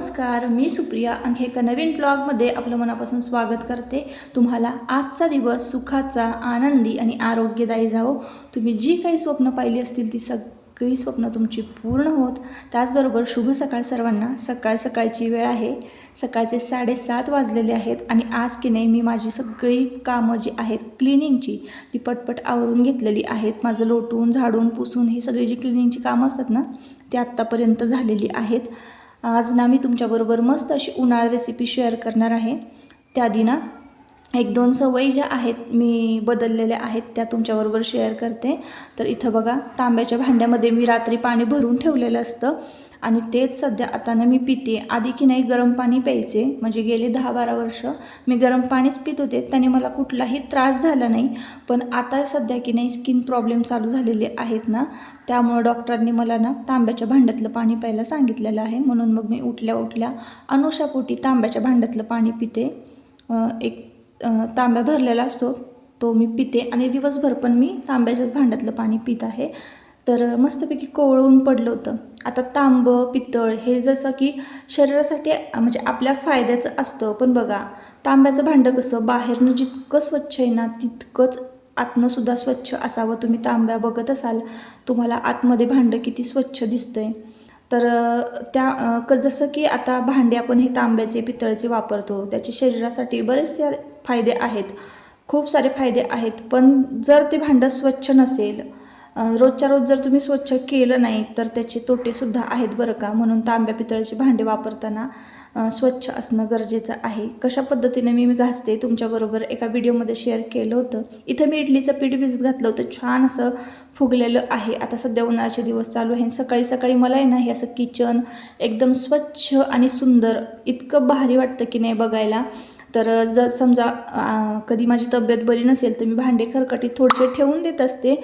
नमस्कार, मी सुप्रिया आणखी एका नवीन ब्लॉगमध्ये आपलं मनापासून स्वागत करते। तुम्हाला आजचा दिवस सुखाचा, आनंदी आणि आरोग्यदायी जावो। तुम्ही जी काही स्वप्न पाहिली असतील ती सगळी स्वप्न तुमची पूर्ण होत। त्याचबरोबर शुभ सकाळ सर्वांना। सकाळची वेळ आहे, सकाळचे 7:30 वाजलेले आहेत आणि आज की नाही मी माझी सगळी कामं जी आहेत क्लिनिंगची ती पटपट आवरून घेतलेली आहेत। माझं लोटून झाडून पुसून ही सगळी जी क्लिनिंगची कामं असतात ना ती आत्तापर्यंत झालेली आहेत। आज ना मी तुमच्याबरोबर मस्त अशी उन्हाळी रेसिपी शेअर करणार आहे। त्याआधी ना 1-2 सवयी ज्या आहेत मी बदललेल्या आहेत त्या तुमच्याबरोबर शेअर करते। तर इथं बघा तांब्याच्या भांड्यामध्ये मी रात्री पाणी भरून ठेवलेलं असतं आणि तेच सध्या आता ना मी पिते। आधी की नाही गरम पाणी प्यायचे, म्हणजे गेले 10-12 वर्ष मी गरम पाणीच पित होते, त्याने मला कुठलाही त्रास झाला नाही। पण आता सध्या की नाही स्किन प्रॉब्लेम चालू झालेले आहेत ना, त्यामुळे डॉक्टरांनी मला ना तांब्याच्या भांड्यातलं पाणी प्यायला सांगितलेलं आहे। म्हणून मग मी उठल्या अनुशापोटी तांब्याच्या भांड्यातलं पाणी पिते। एक तांब्या भरलेला असतो तो मी पिते आणि दिवसभर पण मी तांब्याच्याच भांड्यातलं पाणी पित आहे। तर मस्तपैकी कोवळून पडलं होतं। आता तांबं पितळ हे जसं की शरीरासाठी म्हणजे आपल्या फायद्याचं असतं, पण बघा तांब्याचं भांडं कसं बाहेरनं जितकं स्वच्छ आहे ना तितकंच आतनंसुद्धा स्वच्छ असावं। तुम्ही तांब्या बघत असाल, तुम्हाला आतमध्ये भांडं किती स्वच्छ दिसतंय। तर जसं की आता भांडे आपण हे तांब्याचे पितळेचे वापरतो, त्याचे शरीरासाठी बरेचसे फायदे आहेत, खूप सारे फायदे आहेत। पण जर ते भांडं स्वच्छ नसेल, रोजच्या रोज जर तुम्ही स्वच्छ केलं नाही तर त्याचे तोटेसुद्धा आहेत बरं का। म्हणून तांब्या पितळेचे भांडे वापरताना स्वच्छ असणं गरजेचं आहे। कशा पद्धतीने मी घासते तुमच्याबरोबर एका व्हिडिओमध्ये शेअर केलं होतं। इथं मी इडलीचं पीठ भिजत घातलं होतं, छान असं फुगलेलं आहे। आता सध्या उन्हाळ्याचे दिवस चालू आहे, सकाळी मला आहे ना हे असं किचन एकदम स्वच्छ आणि सुंदर इतकं भारी वाटतं की नाही बघायला। तर जर समजा कधी माझी तब्येत बरी नसेल तर मी भांडे खरकटीत थोडेसे ठेवून देत असते,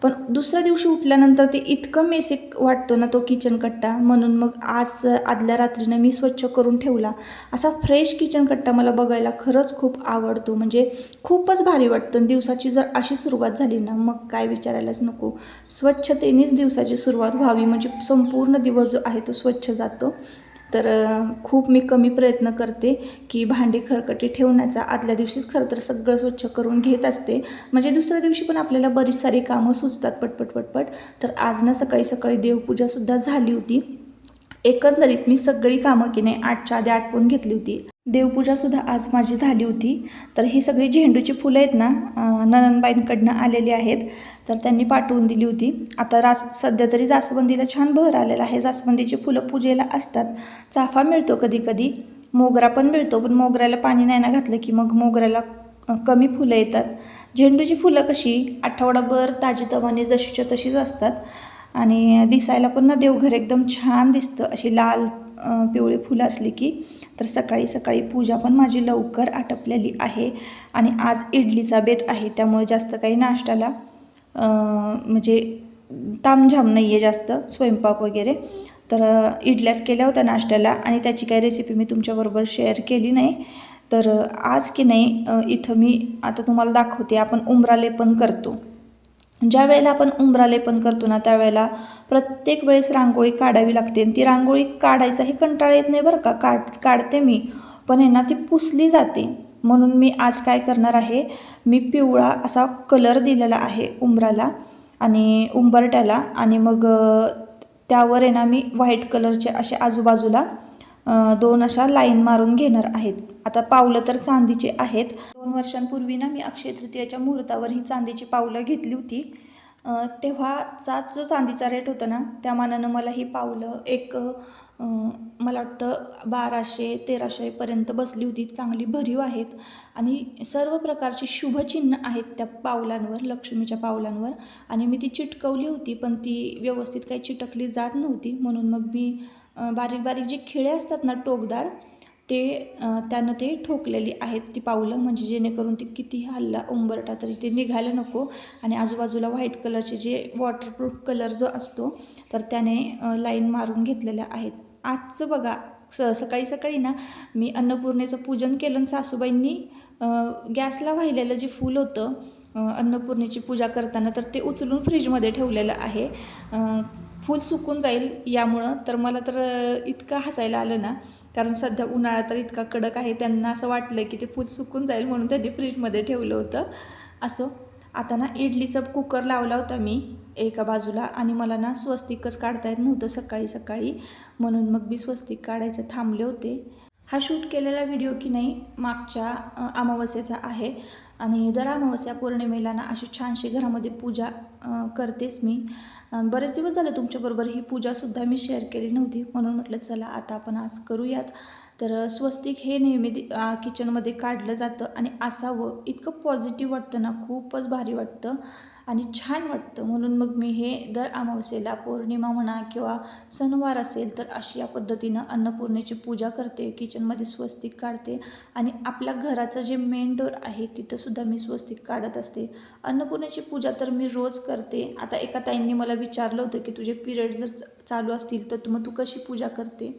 पण दुसऱ्या दिवशी उठल्यानंतर ते इतकं मेसिक वाटतो ना तो किचन कट्टा। म्हणून मग आज आदल्या रात्रीनं मी स्वच्छ करून ठेवला। असा फ्रेश किचन कट्टा मला बघायला खरंच खूप आवडतो, म्हणजे खूपच भारी वाटतं। दिवसाची जर अशी सुरुवात झाली ना मग काय विचारायलाच नको। स्वच्छतेनेच दिवसाची सुरुवात व्हावी म्हणजे संपूर्ण दिवस जो आहे तो स्वच्छ जातो। तर खूप मी कमी प्रयत्न करते की भांडी खरकटी ठेवण्याचा। आदल्या दिवशीच खरं तर सगळं स्वच्छ करून घेत असते, म्हणजे दुसऱ्या दिवशी पण आपल्याला बरीच सारी कामं सुचतात पटपट। तर आज ना सकाळी देवपूजासुद्धा झाली होती। एकंदरीत मी सगळी कामं की नाही 8च्या आधी आटपून घेतली होती। देवपूजासुद्धा आज माझी झाली होती। तर ही सगळी झेंडूची फुलं आहेत ना नणंदबाईंकडनं आलेली आहेत, तर त्यांनी पाठवून दिली होती। आता सध्या तरी जास्वंदीला छान बहर आलेला आहे, जास्वंदीची फुलं पूजेला असतात। चाफा मिळतो कधी, मोगरा पण मिळतो, पण मोगऱ्याला पाणी नाही ना घातलं की मग मोगऱ्याला कमी फुलं येतात। झेंडूची फुलं कशी आठवडाभर ताजीतवाने जशीच्या तशीच असतात आणि दिसायला पण ना देवघर एकदम छान दिसतं अशी लाल पिवळी फुलं असली की। तर सकाळी पूजा पण माझी लवकर आटपलेली आहे आणि आज इडलीचा बेत आहे, त्यामुळे जास्त काही नाश्त्याला म्हणजे तामझाम नाही आहे जास्त स्वयंपाक वगैरे। तर इडल्याच केल्या होत्या नाश्त्याला आणि त्याची काही रेसिपी मी तुमच्याबरोबर शेअर केली नाही। तर आज की नाही इथं मी आता तुम्हाला दाखवते, आपण उंबरालेपन करतो। ज्या वेळेला आपण उंबरालेपन करतो ना त्यावेळेला प्रत्येक वेळेस रांगोळी काढावी लागते आणि ती रांगोळी काढायचाही कंटाळा येत नाही बरं का। काढते मी, पण आहे ना ती पुसली जाते। म्हणून मी आज काय करणार आहे, मी पिवळा असा कलर दिलेला आहे उंबराला आणि उंबरट्याला, आणि मग त्यावर आहे ना मी व्हाईट कलरचे असे आजूबाजूला 2 अशा लाईन मारून घेणार आहेत। आता पावलं तर चांदीचे आहेत। 2 वर्षांपूर्वी ना मी अक्षय तृतीयेच्या मुहूर्तावर ही चांदीची पावलं घेतली होती। तेव्हाचा जो चांदीचा रेट होता ना त्या मानानं मला ही पावलं एक मला वाटतं 1200-1300 पर्यंत बसली होती। चांगली भरीव आहेत आणि सर्व प्रकारची शुभचिन्ह आहेत त्या पावलांवर, लक्ष्मीच्या पावलांवर, आणि मी ती चिटकवली होती पण ती व्यवस्थित काही चिटकली जात नव्हती। म्हणून मग मी बारीक जे खिळे असतात ना टोकदार त्यानं ते ठोकलेली आहेत ती पावलं, म्हणजे जेणेकरून ती किती हल्ला उंबरटा तरी ते निघायला नको। आणि आजूबाजूला व्हाईट कलरचे जे वॉटरप्रूफ कलर जो असतो तर त्याने लाईन मारून घेतलेल्या आहेत। आजचं बघा सकाळी ना मी अन्नपूर्णेचं पूजन केलं आणि सासूबाईंनी गॅसला वाहिलेलं जे फूल होतं अन्नपूर्णेची पूजा करताना तर ते उचलून फ्रीजमध्ये ठेवलेलं आहे। फूल सुकून जाईल यामुळं. तर मला तर इतकं हसायला आलं ना, कारण सध्या उन्हाळा तर इतका कडक आहे. त्यांना असं वाटलं की ते फूल सुकून जाईल म्हणून त्यांनी फ्रीजमध्ये ठेवलं होतं. असो, आता ना इडलीचा कुकर लावला होता मी एका बाजूला आणि मला ना स्वस्तिकच काढता येत नव्हतं सकाळी सकाळी, म्हणून मग मी स्वस्तिक काढायचं थांबले होते. हा शूट केलेला व्हिडिओ की नाही मागच्या अमावस्येचा आहे आणि दर अमावस्या पौर्णिमेला ना अशी छानशी घरामध्ये पूजा करतेच मी. बरेच दिवस झाले तुमच्याबरोबर ही पूजासुद्धा मी शेअर केली नव्हती, म्हणून म्हटलं चला आता आपण आज करूयात. तर स्वस्तिक हे नेहमी किचनमध्ये काढलं जातं आणि असावं, इतकं पॉझिटिव्ह वाटतं ना, खूपच भारी वाटतं आणि छान वाटतं. म्हणून मग मी हे दर अमावस्येला पौर्णिमा म्हणा किंवा सणवार असेल तर अशी या पद्धतीनं अन्नपूर्णेची पूजा करते, किचनमध्ये स्वस्तिक काढते आणि आपल्या घराचं जे मेन डोर आहे तिथंसुद्धा मी स्वस्तिक काढत असते. अन्नपूर्णेची पूजा तर मी रोज करते. आता एका ताईंनी मला विचारलं होतं की तुझे पिरियड जर चालू असतील तर मग तू कशी पूजा करते.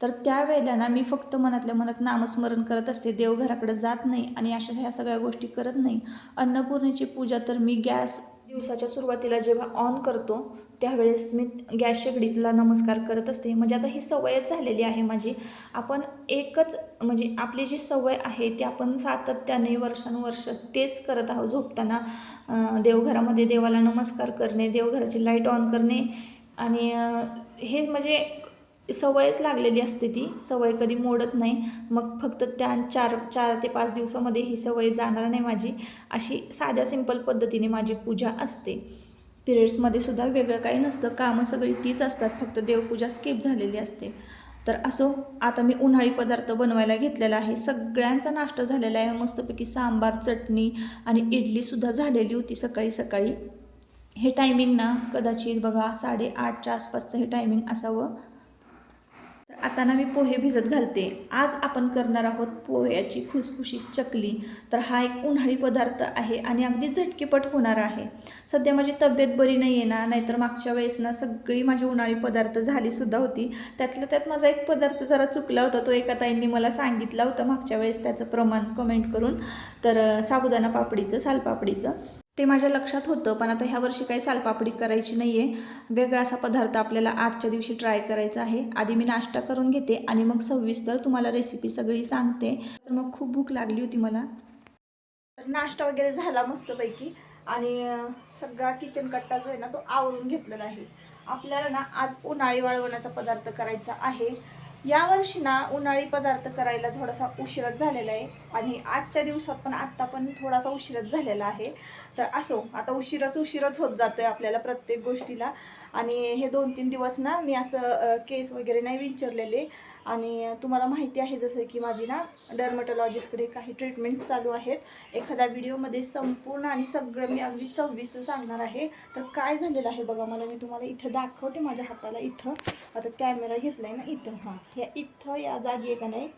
तर त्यावेळेला ना मी फक्त मनातल्या मनात नामस्मरण करत असते, देवघराकडे जात नाही आणि अशा ह्या सगळ्या गोष्टी करत नाही. अन्नपूर्णेची पूजा तर मी गॅस दिवसाच्या सुरुवातीला जेव्हा ऑन करतो त्यावेळेस मी गॅस शेगडीला नमस्कार करत असते. म्हणजे आता ही सवयच झालेली आहे माझी. आपण एकच म्हणजे आपली जी सवय आहे ती आपण सातत्याने वर्षानुवर्ष तेच करत आहोत. झोपताना देवघरामध्ये देवाला नमस्कार करणे, देवघराची लाईट ऑन करणे आणि हे म्हणजे सवयच लागलेली असते. ती सवय कधी मोडत नाही. मग फक्त त्या 4 ते 5 दिवसामध्ये ही सवय जाणार नाही माझी. अशी साध्या सिंपल पद्धतीने माझी पूजा असते. पिरियड्समध्ये सुद्धा वेगळं काही नसतं, कामं सगळी तीच असतात, फक्त देवपूजा स्किप झालेली असते. तर असो, आता मी उन्हाळी पदार्थ बनवायला घेतलेला आहे. सगळ्यांचा नाश्ता झालेला आहे. मस्तपैकी सांबार, चटणी आणि इडलीसुद्धा झालेली होती सकाळी सकाळी. हे टायमिंग ना कदाचित बघा 8:30च्या आसपासचं हे टायमिंग असावं. तर आता ना मी पोहे भिजत घालते. आज आपण करणार आहोत पोह्याची खुसखुशीत चकली. तर हा एक उन्हाळी पदार्थ आहे आणि अगदी झटकीपट होणार आहे. सध्या माझी तब्येत बरी नाही आहे ना, नाहीतर मागच्या वेळेस ना सगळी माझी उन्हाळी पदार्थ झालीसुद्धा होती. त्यातल्या त्यात माझा एक पदार्थ जरा चुकला होता. तो एका ताईंनी मला सांगितला होता मागच्या वेळेस त्याचं प्रमाण कमेंट करून. तर साबुदाणा पापडीचं, सालपापडीचं ते माझ्या लक्षात होतं, पण आता ह्या वर्षी काही सालपापडी करायची नाही आहे. वेगळा असा पदार्थ आपल्याला आजच्या दिवशी ट्राय करायचा आहे. आधी मी नाश्ता करून घेते आणि मग सविस्तर तुम्हाला रेसिपी सगळी सांगते. तर मग खूप भूक लागली होती मला. तर नाश्ता वगैरे झाला मस्तपैकी आणि सगळा किचन कट्टा जो आहे ना तो आवरून घेतलेला आहे. आपल्याला ना आज उन्हाळी वाळवणाचा पदार्थ करायचा आहे. यावर्षी ना उन्हाळी पदार्थ करायला थोडासा उशीरच झालेला आहे आणि आजच्या दिवसात पण आत्ता पण थोडासा उशीरच झालेला आहे. तर असो, आता उशीरच होत जातो आहे आपल्याला प्रत्येक गोष्टीला. आणि हे 2-3 दिवस ना मी असं केस वगैरे नाही विंचरलेले आणि तुम्हाला माहिती आहे जसं की माझी ना डर्मॅटॉलॉजिस्टकडे काही ट्रीटमेंट्स चालू आहेत. एखाद्या व्हिडिओमध्ये संपूर्ण आणि सगळं मी अगदी सविस्तर सांगणार आहे. तर काय झालेलं आहे बघा, मला मी तुम्हाला इथं दाखवते माझ्या हाताला. इथं आता कॅमेरा घेतला आहे ना, इथं हां ह्या इथं या जागी आहे का नाही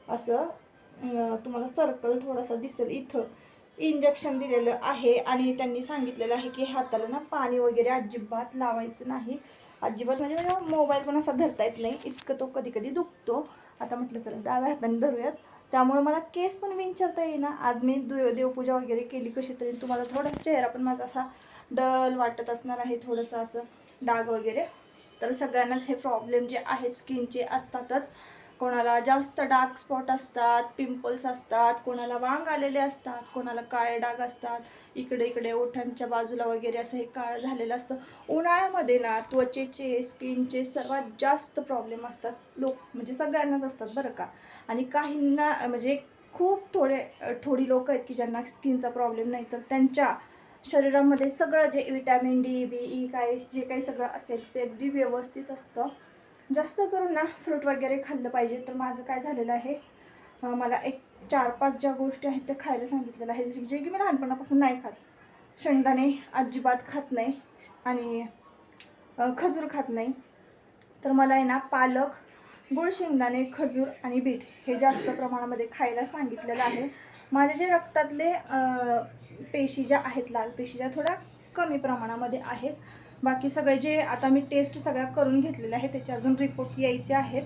असं तुम्हाला सर्कल थोडासा दिसेल. इथं इंजेक्शन दिलेलं आहे आणि त्यांनी सांगितलेलं आहे की हाताला ना पाणी वगैरे अजिबात लावायचं नाही. अजिबात म्हणजे मला मोबाईल पण असा धरता येत नाही, इतकं तो कधी कधी दुखतो. आता म्हटलं चला डाव्या हाताने धरूयात, त्यामुळे मला केस पण विंचरता येईना. आज मी देवपूजा वगैरे केली कशी तरी. तुम्हाला थोडासा चेहरा पण माझा असा डल वाटत असणार आहे, थोडंसं असं डाग वगैरे. तर सगळ्यांनाच हे प्रॉब्लेम जे आहेत स्किनचे असतातच. कोणाला जास्त डार्क स्पॉट असतात, पिंपल्स असतात, कोणाला वांग आलेले असतात, कोणाला काळे डाग असतात, इकडे ओठांच्या बाजूला वगैरे असं हे काळं झालेलं असतं. उन्हाळ्यामध्ये ना त्वचेचे, स्किनचे सर्वात जास्त प्रॉब्लेम असतात. म्हणजे सगळ्यांनाच असतात बरं का. आणि काहींना म्हणजे खूप थोडी लोक आहेत की ज्यांना स्किनचा प्रॉब्लेम नाही, तर त्यांच्या शरीरामध्ये सगळं जे विटॅमिन डी, बी, काय जे काही सगळं असेल ते अगदी व्यवस्थित असतं. जास्त करून ना फ्रूट वगैरे खाल्लं पाहिजे. तर माझं काय झालेलं आहे, मला एक 4-5 ज्या गोष्टी आहेत त्या खायला सांगितलेलं आहे, जे की मी लहानपणापासून नाही खात. शेंगदाणे अजिबात खात नाही आणि खजूर खात नाही. तर मला आहे ना पालक, गुळ, शेंगदाणे, खजूर आणि बीट हे जास्त प्रमाणामध्ये खायला सांगितलेलं आहे. माझ्या जे रक्तातले पेशी ज्या आहेत, लाल पेशी ज्या थोड्या कमी प्रमाणामध्ये आहेत. बाकी सगळे जे आता मी टेस्ट सगळ्या करून घेतलेल्या आहेत त्याचे अजून रिपोर्ट यायचे आहेत.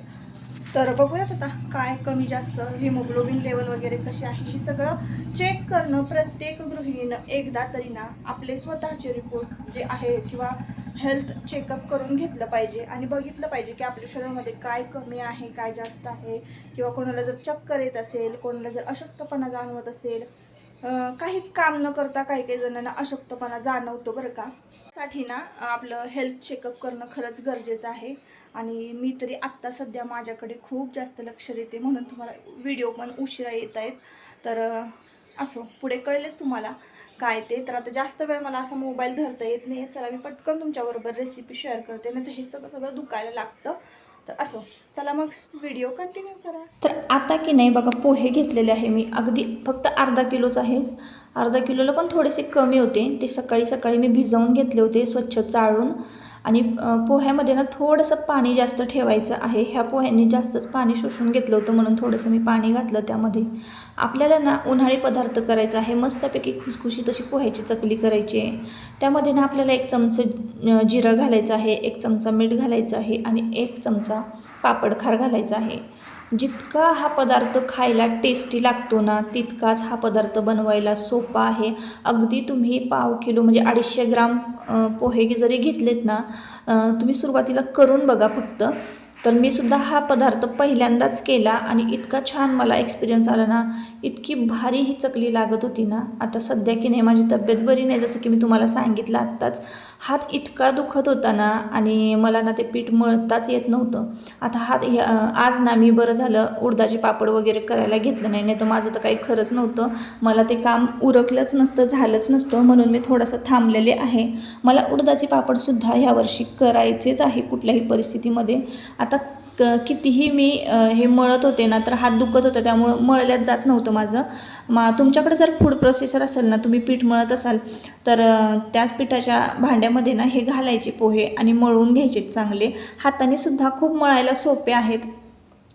तर बघूयात आता काय कमी जास्त, हिमोग्लोबिन लेवल वगैरे कसे आहे हे सगळं चेक करणं प्रत्येक गृहिणीनं एकदा तरी ना आपले स्वतःचे रिपोर्ट जे आहे किंवा हेल्थ चेकअप करून घेतलं पाहिजे आणि बघितलं पाहिजे की आपल्या शरीरामध्ये काय कमी आहे, काय जास्त आहे, किंवा कोणाला जर चक्कर येत असेल, कोणाला जर अशक्तपणा जाणवत असेल, काहीच काम न करता काही काही जणांना अशक्तपणा जाणवतो बरं का. साठी ना आपलं हेल्थ चेकअप करणं खरंच गरजेचं आहे. आणि मी तरी आत्ता सध्या माझ्याकडे खूप जास्त लक्ष देते, म्हणून तुम्हाला व्हिडिओ पण उशिरा येत आहेत. तर असो, पुढे कळेलच तुम्हाला काय ते. तर आता जास्त वेळ मला असा मोबाईल धरता येत नाही. चला मी पटकन तुमच्याबरोबर रेसिपी शेअर करते, नाही तर हे सगळं दुखायला लागतं. तर असो, चला मग व्हिडिओ कंटिन्यू करा. तर आता की नाही बघा, पोहे घेतलेले आहे मी, अगदी फक्त अर्धा किलोच आहे. अर्धा किलोला पण थोडेसे कमी होते. ते सकाळी सकाळी मी भिजवून घेतले होते स्वच्छ चाळून. आणि पोह्यामध्ये ना थोडंसं पाणी जास्त ठेवायचं आहे. ह्या पोह्यांनी जास्तच पाणी शोषून घेतलं होतं, म्हणून थोडंसं मी पाणी घातलं त्यामध्ये. आपल्याला ना उन्हाळी पदार्थ करायचा आहे, मस्तपैकी खुसखुशीत अशी पोह्याची चकली करायची आहे. त्यामध्ये ना आपल्याला 1 चमचा जिरं घालायचं आहे, 1 चमचा मीठ घालायचं आहे आणि 1 चमचा पापडखार घालायचा आहे. जितका हा पदार्थ खायला टेस्टी लागतो ना, तितकाच हा पदार्थ बनवायला सोपा आहे. अगदी तुम्ही पाव किलो म्हणजे 250 ग्राम पोहे जरी घेतलेत ना, तुम्ही सुरुवातीला करून बघा फक्त. तर मी सुद्धा हा पदार्थ पहिल्यांदाच केला आणि इतका छान मला एक्सपिरियन्स आला ना, इतकी भारी ही चकली लागत होती ना. आता सध्या की नाही माझी तब्येत बरी नाही, जसं की मी तुम्हाला सांगितलं आत्ताच. हात इतका दुखत होता ना आणि मला ना ते पीठ मळताच येत नव्हतं. आता आज ना मी बरं झालं उडदाचे पापड वगैरे करायला घेतलं नाही, नाही तर माझं तर काही खरंच नव्हतं. मला ते काम उरकलंच नसतं, झालंच नसतं, म्हणून मी थोडंसं थांबलेले आहे. मला उडदाचे पापडसुद्धा ह्यावर्षी करायचेच आहे कुठल्याही परिस्थितीमध्ये. आता कितीही मी हे मळत होते ना, तर हात दुखत होता, त्यामुळं मळल्यात जात नव्हतं माझं. तुमच्याकडे जर फूड प्रोसेसर असेल ना, तुम्ही पीठ मळत असाल, तर त्याच पिठाच्या भांड्यामध्ये ना हे घालायचे पोहे आणि मळून घ्यायचे चांगले. हाताने सुद्धा खूप मळायला सोपे आहेत,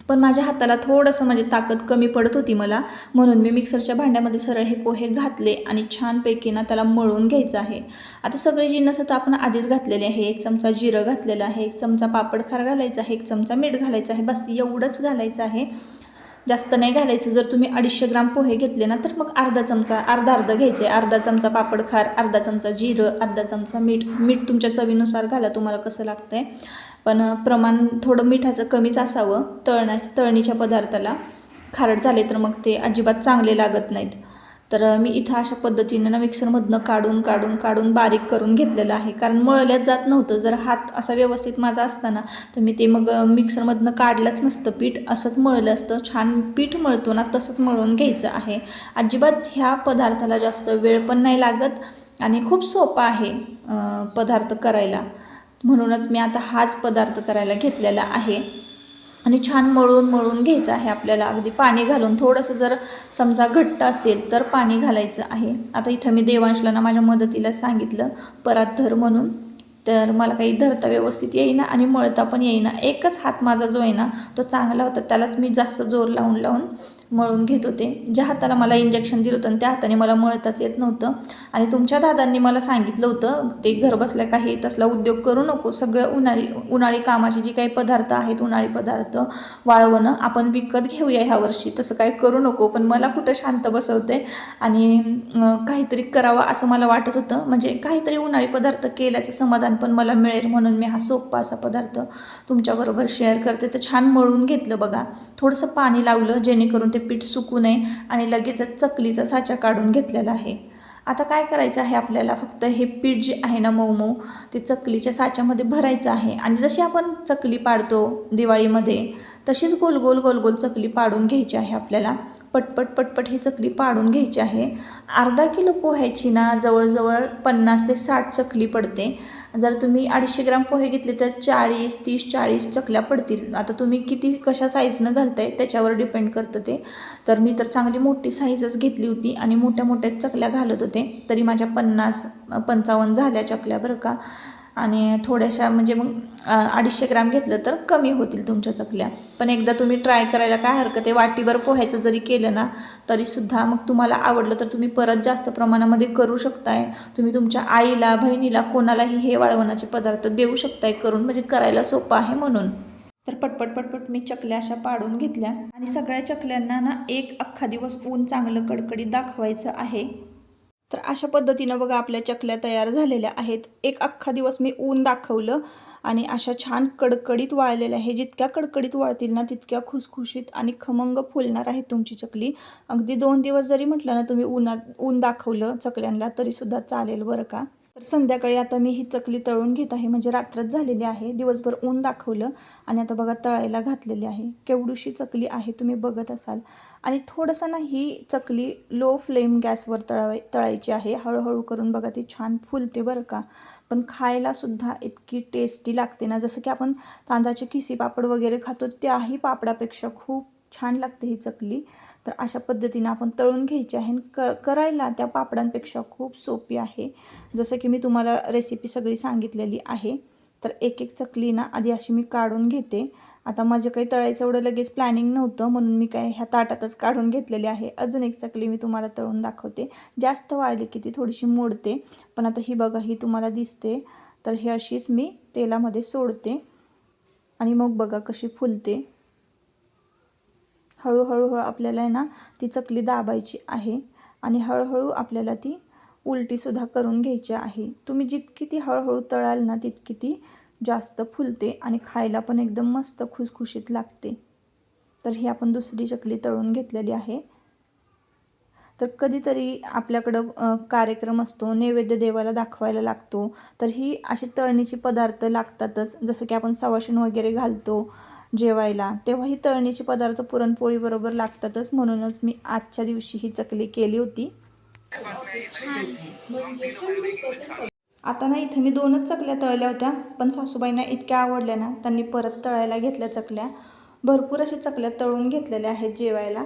पण माझ्या हाताला थोडंसं म्हणजे ताकद कमी पडत होती मला, म्हणून मी मिक्सरच्या भांड्यामध्ये सरळ हे पोहे घातले आणि छानपैकी ना त्याला मळून घ्यायचं आहे. आता सगळे जिन्नस आता आपण आधीच घातलेले आहे. 1 चमचा जिरं घातलेलं आहे, 1 चमचा पापडखार घालायचा आहे, 1 चमचा मीठ घालायचं आहे, बस एवढंच घालायचं आहे, जास्त नाही घालायचं. जर तुम्ही 250 ग्राम पोहे घेतले ना, तर मग अर्धा चमचा अर्धा घ्यायचे. अर्धा चमचा पापडखार, अर्धा चमचा जिरं, अर्धा चमचा मीठ तुमच्या चवीनुसार घाला, तुम्हाला कसं लागतंय. पण प्रमाण थोडं मिठाचं कमीच असावं. तळणीच्या पदार्थाला खारट झाले तर मग ते अजिबात चांगले लागत नाहीत. तर मी इथं अशा पद्धतीनं ना मिक्सरमधनं काढून बारीक करून घेतलेलं आहे, कारण मळल्यात जात नव्हतं. जर हात असा व्यवस्थित माझा असताना तर मी ते मग मिक्सरमधनं काढलंच नसतं पीठ, असंच मळलं असतं. छान पीठ मळतो ना तसंच मळून घ्यायचं आहे. अजिबात ह्या पदार्थाला जास्त वेळ पण नाही लागत आणि खूप सोपा आहे पदार्थ करायला, म्हणूनच मी आता हाच पदार्थ करायला घेतलेला आहे. आणि छान मळून घ्यायचं आहे आपल्याला, अगदी पाणी घालून. थोडंसं जर समजा घट्ट असेल तर पाणी घालायचं आहे. आता इथं मी देवांशला ना माझ्या मदतीला सांगितलं परात धर म्हणून, तर मला काही धरता व्यवस्थित येईना आणि मळता पण येईना. एकच हात माझा जो आहे ना तो चांगला होता, त्यालाच मी जास्त जोर लावून मळून घेत होते. ज्या हाताला मला इंजेक्शन दिलं होतं त्या हाताने मला मळताच येत नव्हतं. आणि तुमच्या दादांनी मला सांगितलं होतं ते घर बसल्या काही तसला उद्योग करू नको, सगळं उन्हाळी कामाचे जे काही पदार्थ आहेत, उन्हाळी पदार्थ वाळवणं आपण विकत घेऊया ह्या वर्षी, तसं काही करू नको. पण मला कुठं शांत बसवते आणि काहीतरी करावं असं मला वाटत होतं. म्हणजे काहीतरी उन्हाळी पदार्थ केल्याचं समाधान पण मला मिळेल, म्हणून मी हा सोपा असा पदार्थ तुमच्याबरोबर शेअर करते. तर छान मळून घेतलं बघा, थोडंसं पाणी लावलं जेणेकरून ते पीठ सुकू नये आणि लगेचच चकलीचा साचा काढून घेतलेला आहे. आता काय करायचं आहे आपल्याला, फक्त हे पीठ जे आहे ना मऊ ते चकलीच्या साच्यामध्ये भरायचं आहे. आणि जशी आपण चकली पाडतो दिवाळीमध्ये, तशीच गोल गोल चकली पाडून घ्यायची आहे आपल्याला. पटपट ही चकली पाडून घ्यायची आहे. अर्धा किलो पोह्याची ना जवळजवळ 50 ते 60 चकली पडते. जर तुम्ही 250 ग्राम पोहे घेतले तर 30-40 चकल्या पडतील. आता तुम्ही किती कशा साईजनं घालताय त्याच्यावर डिपेंड करतं ते. तर मी तर चांगली मोठी साईजच घेतली होती आणि मोठ्या चकल्या घालत होते, तरी माझ्या 50-55 झाल्या चकल्या बरं का. आणि थोड्याशा म्हणजे मग 250 ग्राम घेतलं तर कमी होतील तुमच्या चकल्या. पण एकदा तुम्ही ट्राय करायला काय हरकत आहे. वाटीभर पोह्याचं जरी केलं ना तरीसुद्धा मग तुम्हाला आवडलं तर तुम्ही परत जास्त प्रमाणामध्ये करू शकताय. तुम्ही तुमच्या आईला, बहिणीला, कोणालाही हे वाळवणाचे पदार्थ देऊ शकताय करून, म्हणजे करायला सोपं आहे म्हणून. तर पटपट मी चकल्या अशा पाडून घेतल्या आणि सगळ्या चकल्यांना ना एक अख्खा दिवस ऊन चांगलं कडकडीत दाखवायचं आहे. तर अशा पद्धतीनं बघा आपल्या चकल्या तयार झालेल्या आहेत. एक अख्खा दिवस मी ऊन दाखवलं आणि अशा छान कडकडीत वाळलेल्या आहे. जितक्या कडकडीत वाळतील ना तितक्या खुसखुशीत आणि खमंग फुलणार आहे तुमची चकली. अगदी 2 दिवस जरी म्हटलं ना तुम्ही ऊन दाखवलं चकल्यांना तरीसुद्धा चालेल बरं का. तर संध्याकाळी आता मी ही चकली तळून घेत आहे, म्हणजे रात्रच झालेली आहे. दिवसभर ऊन दाखवलं आणि आता बघा तळायला घातलेली आहे. केवढीशी चकली आहे तुम्ही बघत असाल. आणि थोडंसं ना ही चकली लो फ्लेम गॅसवर तळायची आहे. हळूहळू करून बघा ती छान फुलते बरं का. पण खायलासुद्धा इतकी टेस्टी लागते ना, जसं की आपण तांदळाचे खिसी पापड वगैरे खातो त्याही पापडापेक्षा खूप छान लागते ही चकली. तर अशा पद्धतीनं आपण तळून घ्यायची आहे. करायला त्या पापडांपेक्षा खूप सोपी आहे. जसं की मी तुम्हाला रेसिपी सगळी सांगितलेली आहे. तर एक एक चकली ना आधी अशी मी काढून घेते. आता माझं काही तळायचं एवढं लगेच प्लॅनिंग नव्हतं, म्हणून मी काय ह्या ताटातच काढून घेतलेली आहे. अजून एक चकली मी तुम्हाला तळून दाखवते. जास्त वाळली की ती थोडीशी मोडते, पण आता ही बघा ही तुम्हाला दिसते. तर ही अशीच मी तेलामध्ये सोडते आणि मग बघा कशी फुलते. हळूहळू आपल्याला आहे ना ती चकली दाबायची आहे आणि हळूहळू आपल्याला ती उलटीसुद्धा करून घ्यायची आहे. तुम्ही जितकी ती हळूहळू तळाल ना तितकी ती जास्त फुलते आणि खायला पण एकदम मस्त खुसखुशीत लागते. तर ही आपण दुसरी चकली तळून घेतलेली आहे. तर कधीतरी आपल्याकडं कार्यक्रम असतो, नैवेद्य देवाला दाखवायला लागतो, तर ही अशी तळणीची पदार्थ लागतातच. जसं की आपण सवाशीण वगैरे घालतो जेवायला, तेव्हा ही तळणीचे पदार्थ पुरणपोळीबरोबर लागतातच. म्हणूनच मी आजच्या दिवशी ही चकली केली होती. आता ना इथे मी 2च चकल्या तळल्या होत्या, पण सासूबाईंना इतक्या आवडल्या ना त्यांनी परत तळायला घेतल्या चकल्या. भरपूर अशा चकल्या तळून घेतलेल्या आहेत जेवायला.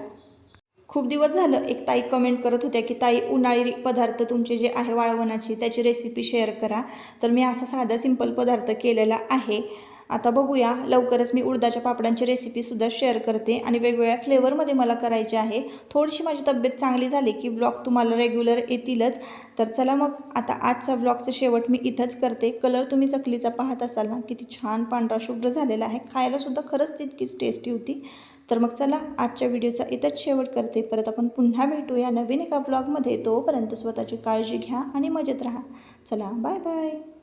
खूप दिवस झालं एक ताई कमेंट करत होत्या की ताई उन्हाळी पदार्थ तुमचे जे आहे वाळवणाची त्याची रेसिपी शेअर करा. तर मी असा साधा सिंपल पदार्थ केलेला आहे. आता बघूया लवकरच मी उडदाच्या पापडांची रेसिपीसुद्धा शेअर करते आणि वेगवेगळ्या फ्लेवरमध्ये मला करायचे आहे. थोडीशी माझी तब्येत चांगली झाली की ब्लॉग तुम्हाला रेग्युलर येतीलच. तर चला मग आता आजचा ब्लॉगचं शेवट मी इथंच करते. कलर तुम्ही चकलीचा पाहत असाल ना किती छान पांढरा शुभ्र झालेला आहे. खायलासुद्धा खरंच तितकीच टेस्टी होती. तर मग चला आजच्या व्हिडिओचा इथंच शेवट करते. परत आपण पुन्हा भेटूया नवीन एका ब्लॉगमध्ये. तोपर्यंत स्वतःची काळजी घ्या आणि मजेत राहा. चला बाय बाय.